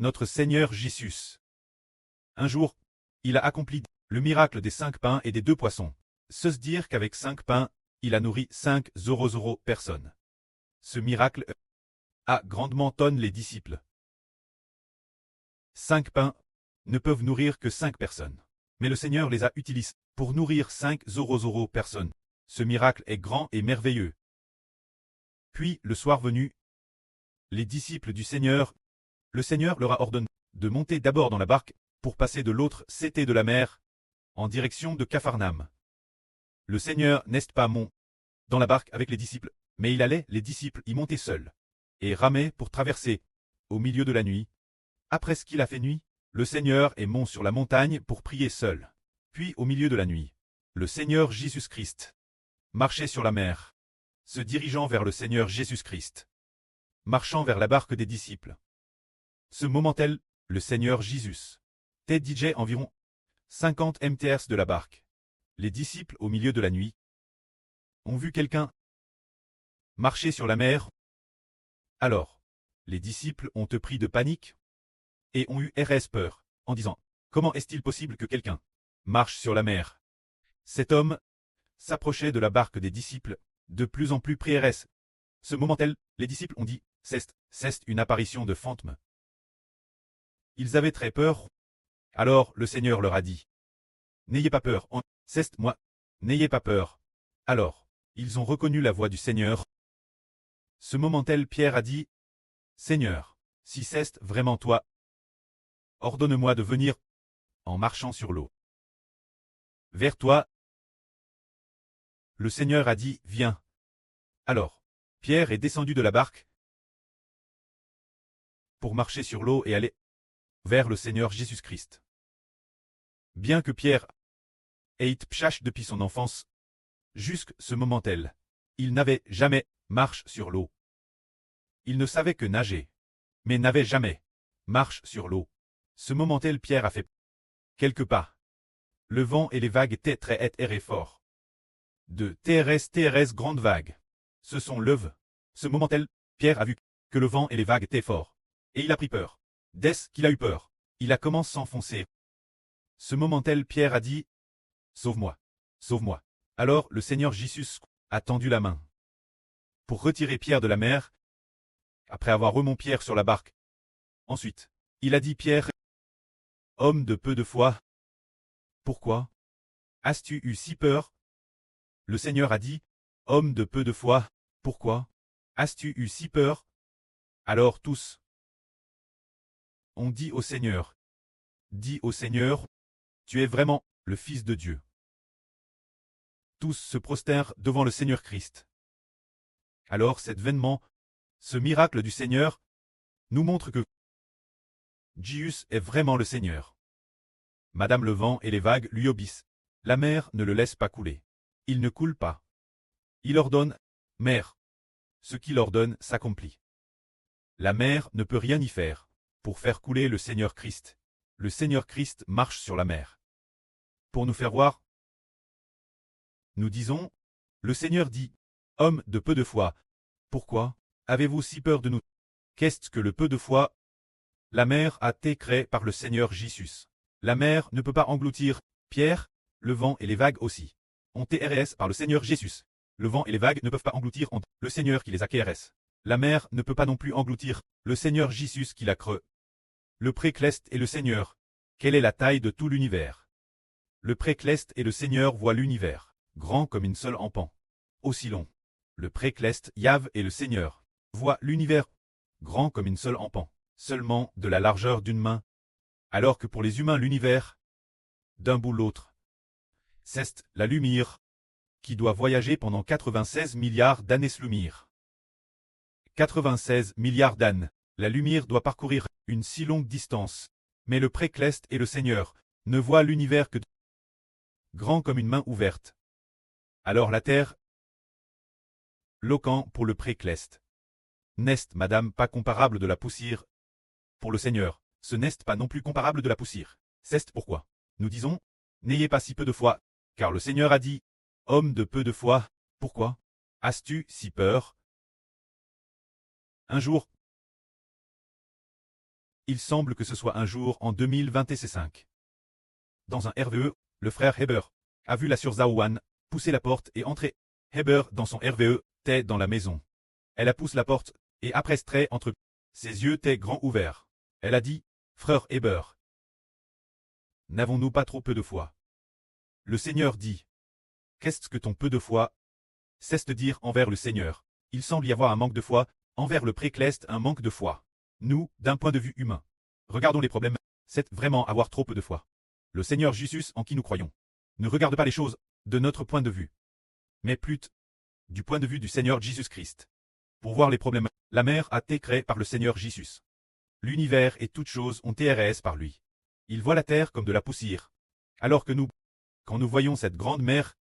notre Seigneur Jésus. Un jour, il a accompli le miracle des 5 pains et des 2 poissons. Se dire qu'avec 5 pains, il a nourri 5 personnes. Ce miracle a grandement étonné les disciples. 5 pains ne peuvent nourrir que 5 personnes. Mais le Seigneur les a utilisés pour nourrir 5 personnes. Ce miracle est grand et merveilleux. Puis, le soir venu, les disciples du Seigneur, le Seigneur leur a ordonné de monter d'abord dans la barque pour passer de l'autre côté de la mer, en direction de Capharnaüm. Le Seigneur n'est pas monté dans la barque avec les disciples, mais il allait les disciples y monter seuls, et ramer pour traverser, au milieu de la nuit. Après ce qu'il a fait nuit, le Seigneur est monté sur la montagne pour prier seul. Puis au milieu de la nuit, le Seigneur Jésus-Christ marchait sur la mer, se dirigeant vers le Seigneur Jésus-Christ, marchant vers la barque des disciples. Ce moment-là, le Seigneur Jésus DJ environ 50 mTs de la barque. Les disciples, au milieu de la nuit, ont vu quelqu'un marcher sur la mer. Alors, les disciples ont pris de panique et ont eu peur, en disant « Comment est-il possible que quelqu'un marche sur la mer ?» Cet homme s'approchait de la barque des disciples, de plus en plus près. Ce moment-là, les disciples ont dit « C'est une apparition de fantôme. » Ils avaient très peur. Alors le Seigneur leur a dit « N'ayez pas peur, c'est moi, n'ayez pas peur. » Alors, ils ont reconnu la voix du Seigneur. Ce moment-là, Pierre a dit « Seigneur, si c'est vraiment toi, ordonne-moi de venir en marchant sur l'eau vers toi. » Le Seigneur a dit « Viens. » Alors, Pierre est descendu de la barque pour marcher sur l'eau et aller vers le Seigneur Jésus-Christ. Bien que Pierre ait pchache depuis son enfance, jusqu'à ce moment-là, il n'avait jamais marché sur l'eau. Il ne savait que nager, mais n'avait jamais marché sur l'eau. Ce moment-là, Pierre a fait quelques pas. Le vent et les vagues étaient très forts. De TRS grandes vagues. Ce sont leve. Ce moment-là, Pierre a vu que le vent et les vagues étaient forts. Et il a pris peur. Dès qu'il a eu peur, il a commencé à s'enfoncer. Ce moment-là, Pierre a dit « Sauve-moi, sauve-moi. » Alors le Seigneur Jésus a tendu la main pour retirer Pierre de la mer, après avoir remonté Pierre sur la barque. Ensuite, il a dit « Pierre, homme de peu de foi, pourquoi as-tu eu si peur ?» Le Seigneur a dit « Homme de peu de foi, pourquoi as-tu eu si peur ?» Alors tous ont dit au Seigneur « Dis au Seigneur, tu es vraiment le Fils de Dieu. » Tous se prostèrent devant le Seigneur Christ. Alors cet événement, ce miracle du Seigneur, nous montre que Jésus est vraiment le Seigneur. Madame le vent et les vagues lui obéissent. La mer ne le laisse pas couler. Il ne coule pas. Il ordonne « Mer ». Ce qu'il ordonne s'accomplit. La mer ne peut rien y faire pour faire couler le Seigneur Christ. Le Seigneur Christ marche sur la mer. Pour nous faire voir, nous disons, le Seigneur dit, « Homme de peu de foi, pourquoi avez-vous si peur de nous ?» Qu'est-ce que le peu de foi? La mer a été créée par le Seigneur Jésus. La mer ne peut pas engloutir Pierre, le vent et les vagues aussi. On TRS par le Seigneur Jésus. Le vent et les vagues ne peuvent pas engloutir le Seigneur qui les a KRS. La mer ne peut pas non plus engloutir le Seigneur Jésus qui l'a creux. Le précleste est le Seigneur. Quelle est la taille de tout l'univers? Le précleste et le Seigneur voient l'univers, grand comme une seule empan. Aussi long. Le précleste, Yahvé et le Seigneur, voient l'univers, grand comme une seule empan, seulement de la largeur d'une main. Alors que pour les humains l'univers, d'un bout l'autre, c'est la lumière, qui doit voyager pendant 96 milliards d'années-lumière. 96 milliards d'années, la lumière doit parcourir une si longue distance, mais le précleste et le Seigneur ne voient l'univers que grand comme une main ouverte. Alors la terre, loquant pour le précleste, n'est madame pas comparable de la poussière. Pour le Seigneur, ce n'est pas non plus comparable de la poussière. C'est pourquoi nous disons, n'ayez pas si peu de foi, car le Seigneur a dit, homme de peu de foi, pourquoi as-tu si peur? Un jour, Il semble que ce soit un jour en 2025. Dans un RVE, le frère Heber a vu la sœur Zhaowan pousser la porte et entrer. Heber, dans son RVE, était dans la maison. Elle a poussé la porte, et après ce trait entre ses yeux étaient grands ouverts. Elle a dit, « Frère Heber, n'avons-nous pas trop peu de foi ?» Le Seigneur dit, « Qu'est-ce que ton peu de foi cesse de dire envers le Seigneur? Il semble y avoir un manque de foi, envers le précleste un manque de foi. Nous, d'un point de vue humain, regardons les problèmes, c'est vraiment avoir trop peu de foi. Le Seigneur Jésus en qui nous croyons ne regarde pas les choses de notre point de vue, mais plutôt du point de vue du Seigneur Jésus-Christ. Pour voir les problèmes, la mer a été créée par le Seigneur Jésus. L'univers et toutes choses ont été créées par lui. Il voit la terre comme de la poussière. Alors que nous, quand nous voyons cette grande mer,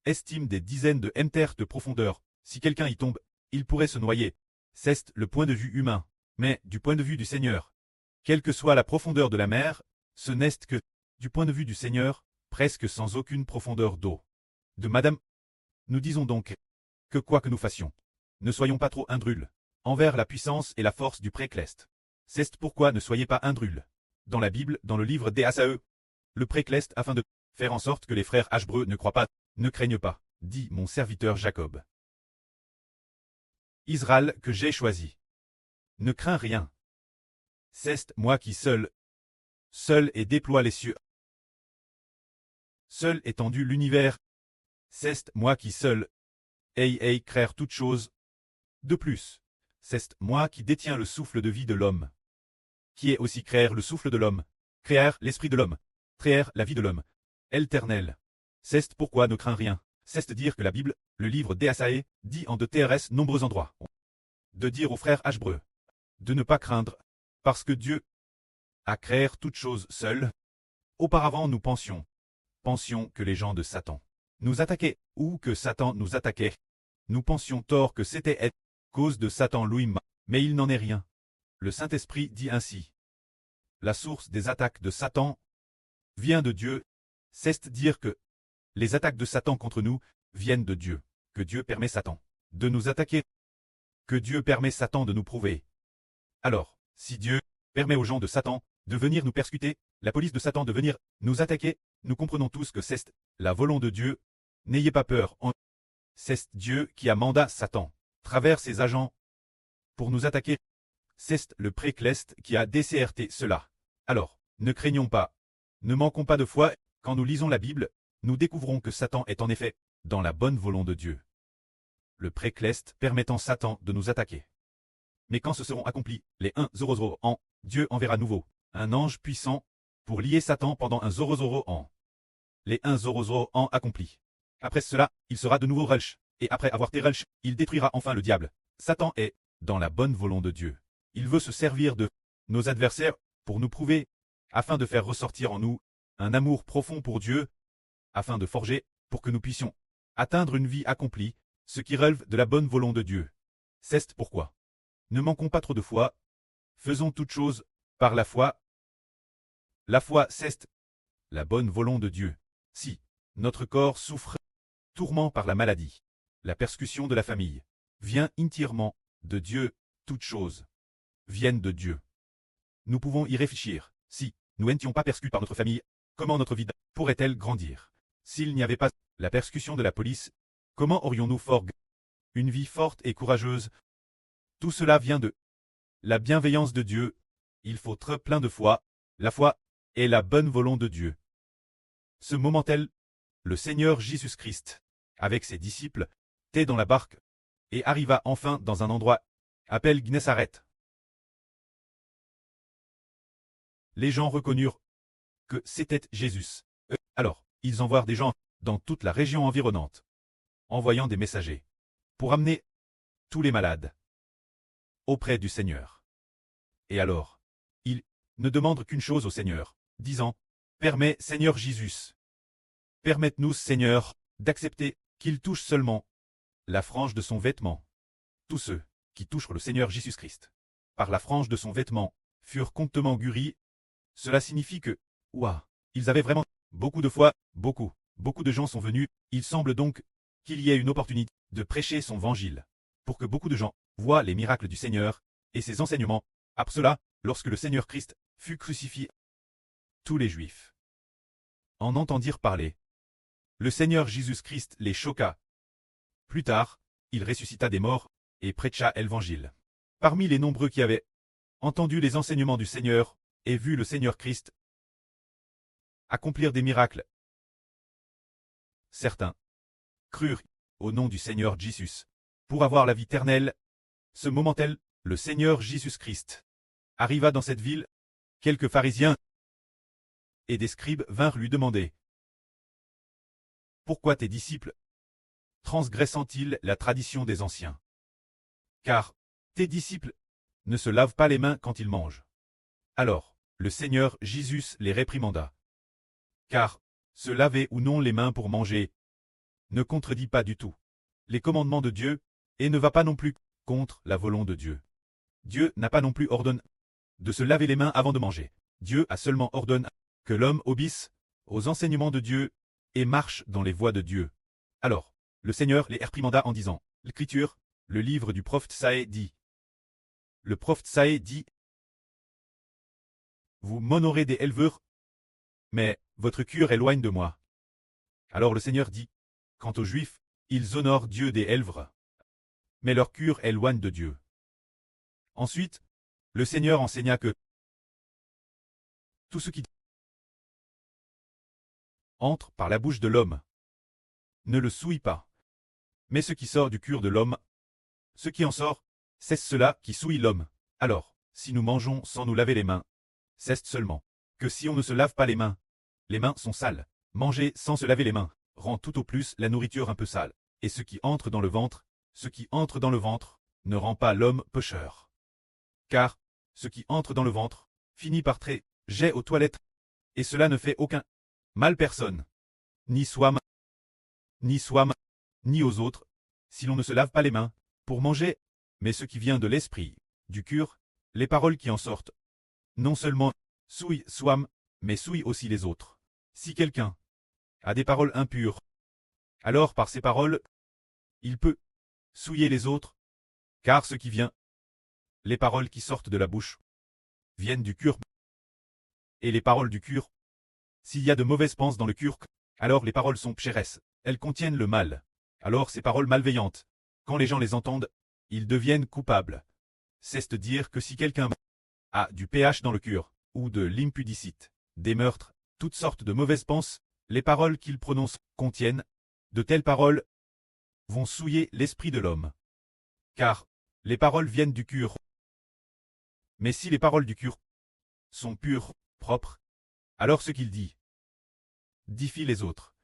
estime des dizaines de mètres de profondeur, si quelqu'un y tombe, il pourrait se noyer. C'est le point de vue humain, mais du point de vue du Seigneur, quelle que soit la profondeur de la mer, ce n'est que, du point de vue du Seigneur, presque sans aucune profondeur d'eau. De Madame, nous disons donc que quoi que nous fassions, ne soyons pas trop indrules envers la puissance et la force du précleste. C'est pourquoi ne soyez pas indrules. Dans la Bible, dans le livre des Asae, le précleste afin de faire en sorte que les frères Hébreux ne croient pas, ne craignent pas, dit mon serviteur Jacob. Israël que j'ai choisi. Ne crains rien. C'est moi qui seul et déploie les cieux. Seul étendu l'univers. C'est moi qui seul créer toutes choses. De plus, c'est moi qui détiens le souffle de vie de l'homme. Qui est aussi créer le souffle de l'homme, créer l'esprit de l'homme, créer la vie de l'homme. Éternel. C'est pourquoi ne crains rien. C'est dire que la Bible, le livre d'Ésaïe, dit en de TRS nombreux endroits. De dire aux frères Hébreux de ne pas craindre, parce que Dieu a créé toutes choses seul. Auparavant nous pensions que les gens de Satan nous attaquaient, ou que Satan nous attaquait. Nous pensions tort que c'était cause de Satan lui-même, mais il n'en est rien. Le Saint-Esprit dit ainsi. La source des attaques de Satan vient de Dieu, c'est dire que les attaques de Satan contre nous viennent de Dieu, que Dieu permet Satan de nous attaquer, que Dieu permet Satan de nous prouver. Alors, si Dieu permet aux gens de Satan de venir nous persécuter, la police de Satan de venir nous attaquer, nous comprenons tous que c'est la volonté de Dieu. N'ayez pas peur, c'est Dieu qui a mandat Satan, travers ses agents, pour nous attaquer. C'est le précleste qui a décerté cela. Alors, ne craignons pas, ne manquons pas de foi, quand nous lisons la Bible, nous découvrons que Satan est en effet dans la bonne volonté de Dieu. Le précleste permettant Satan de nous attaquer. Mais quand ce seront accomplis, les 100 ans, Dieu enverra nouveau un ange puissant pour lier Satan pendant 100 ans. Les 100 ans accomplis. Après cela, il sera de nouveau relch, et après avoir été relch, il détruira enfin le diable. Satan est dans la bonne volonté de Dieu. Il veut se servir de nos adversaires pour nous prouver, afin de faire ressortir en nous un amour profond pour Dieu, afin de forger, pour que nous puissions atteindre une vie accomplie, ce qui relève de la bonne volonté de Dieu. C'est pourquoi ne manquons pas trop de foi, faisons toutes choses par la foi. La foi, c'est la bonne volonté de Dieu. Si notre corps souffre tourment par la maladie, la persécution de la famille vient entièrement de Dieu, toutes choses viennent de Dieu. Nous pouvons y réfléchir. Si nous n'étions pas persécutés par notre famille, comment notre vie pourrait-elle grandir? S'il n'y avait pas la persécution de la police, comment aurions-nous une vie forte et courageuse? Tout cela vient de la bienveillance de Dieu. Il faut être plein de foi. La foi est la bonne volonté de Dieu. Ce moment-tel, le Seigneur Jésus-Christ, avec ses disciples, était dans la barque et arriva enfin dans un endroit appelé Gnessaret. Les gens reconnurent que c'était Jésus. Alors, ils envoient des gens dans toute la région environnante, envoyant des messagers pour amener tous les malades auprès du Seigneur. Et alors, ils ne demandent qu'une chose au Seigneur, disant, « Permets, Seigneur Jésus, permette-nous, Seigneur, d'accepter qu'il touche seulement la frange de son vêtement. » Tous ceux qui touchent le Seigneur Jésus-Christ par la frange de son vêtement furent promptement guéris. Cela signifie que, ils avaient vraiment beaucoup de foi, beaucoup de gens sont venus. Il semble donc qu'il y ait une opportunité de prêcher son évangile pour que beaucoup de gens voient les miracles du Seigneur et ses enseignements. Après cela, lorsque le Seigneur Christ fut crucifié, tous les Juifs en entendirent parler. Le Seigneur Jésus-Christ les choqua. Plus tard, il ressuscita des morts et prêcha l'Évangile. Parmi les nombreux qui avaient entendu les enseignements du Seigneur et vu le Seigneur Christ accomplir des miracles, certains crurent au nom du Seigneur Jésus pour avoir la vie éternelle. Ce moment-là, le Seigneur Jésus-Christ arriva dans cette ville. Quelques pharisiens et des scribes vinrent lui demander: pourquoi tes disciples transgressent-ils la tradition des anciens? Car tes disciples ne se lavent pas les mains quand ils mangent. Alors, le Seigneur Jésus les réprimanda. Car se laver ou non les mains pour manger ne contredit pas du tout les commandements de Dieu et ne va pas non plus contre la volonté de Dieu. Dieu n'a pas non plus ordonné de se laver les mains avant de manger. Dieu a seulement ordonné que l'homme obéisse aux enseignements de Dieu et marche dans les voies de Dieu. Alors, le Seigneur les réprimanda en disant: l'Écriture, le livre du prophète Isaïe dit. Le prophète Isaïe dit: vous m'honorez des éleveurs, mais votre cœur éloigne de moi. Alors le Seigneur dit: quant aux Juifs, ils honorent Dieu des éleveurs, mais leur cœur éloigne de Dieu. Ensuite, le Seigneur enseigna que tout ce qui entre par la bouche de l'homme ne le souille pas, mais ce qui sort du cœur de l'homme, ce qui en sort, c'est cela qui souille l'homme. Alors, si nous mangeons sans nous laver les mains, c'est seulement que si on ne se lave pas les mains sont sales. Manger sans se laver les mains rend tout au plus la nourriture un peu sale, et ce qui entre dans le ventre ne rend pas l'homme pécheur. Car ce qui entre dans le ventre finit par jet aux toilettes, et cela ne fait aucun mal personne, ni soi-même, ni aux autres, si l'on ne se lave pas les mains pour manger, mais ce qui vient de l'esprit, du cœur, les paroles qui en sortent, non seulement souillent soi-même, mais souillent aussi les autres. Si quelqu'un a des paroles impures, alors par ces paroles, il peut souiller les autres, car ce qui vient, les paroles qui sortent de la bouche, viennent du cœur. Et les paroles du cœur, s'il y a de mauvaises pensées dans le cœur, alors les paroles sont pécheresses, elles contiennent le mal. Alors ces paroles malveillantes, quand les gens les entendent, ils deviennent coupables. C'est-à-dire que si quelqu'un a du péché dans le cœur, ou de l'impudicité, des meurtres, toutes sortes de mauvaises pensées, les paroles qu'il prononce contiennent, de telles paroles vont souiller l'esprit de l'homme. Car les paroles viennent du cœur. Mais si les paroles du cœur sont pures, propres, alors ce qu'il dit défie les autres.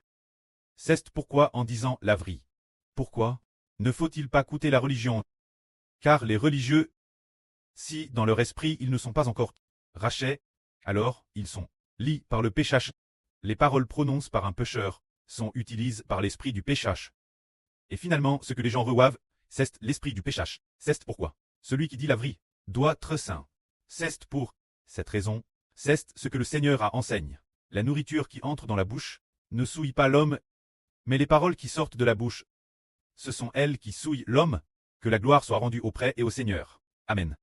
C'est pourquoi en disant la vraie, pourquoi ne faut-il pas coûter la religion? Car les religieux, si dans leur esprit ils ne sont pas encore rachés, alors ils sont liés par le péchage. Les paroles prononcées par un pécheur sont utilisées par l'esprit du péchage. Et finalement, ce que les gens reçoivent, c'est l'esprit du péchage. C'est pourquoi celui qui dit la vraie doit être saint. C'est pour cette raison, c'est ce que le Seigneur a enseigne. La nourriture qui entre dans la bouche ne souille pas l'homme, mais les paroles qui sortent de la bouche, ce sont elles qui souillent l'homme. Que la gloire soit rendue auprès et au Seigneur. Amen.